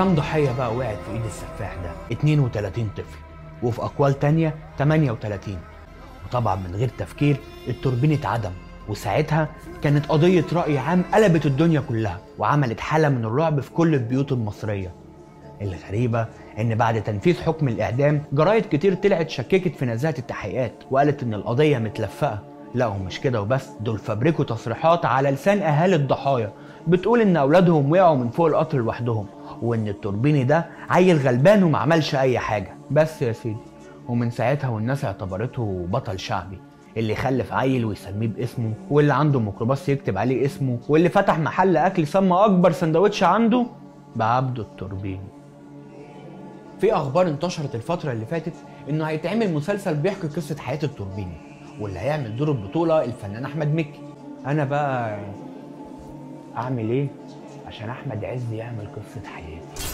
كم ضحية بقى وقعت في ايد السفاح ده؟ 32 طفل، وفي اقوال تانية 38. وطبعا من غير تفكير التوربين اتعدم، وساعتها كانت قضية رأي عام قلبت الدنيا كلها وعملت حالة من الرعب في كل البيوت المصرية. الغريبة ان بعد تنفيذ حكم الاعدام جرايد كتير طلعت شككت في نزاهة التحقيقات وقالت ان القضية متلفقة. لا، ومش كده وبس، دول فبركوا تصريحات على لسان اهالي الضحايا بتقول ان اولادهم وقعوا من فوق القطر لوحدهم، وان التوربيني ده عيل غلبان وما عملش اي حاجة. بس يا سيدي، ومن ساعتها والناس اعتبرته بطل شعبي، اللي يخلف عيل ويسميه باسمه، واللي عنده ميكروباص يكتب عليه اسمه، واللي فتح محل اكل سمى اكبر سندوتش عنده بعبده التوربيني. في اخبار انتشرت الفتره اللي فاتت انه هيتعمل مسلسل بيحكي قصه حياه التوربيني، واللي هيعمل دور البطوله الفنان احمد مكي. انا بقى اعمل ايه عشان احمد عز يعمل قصه حياتي؟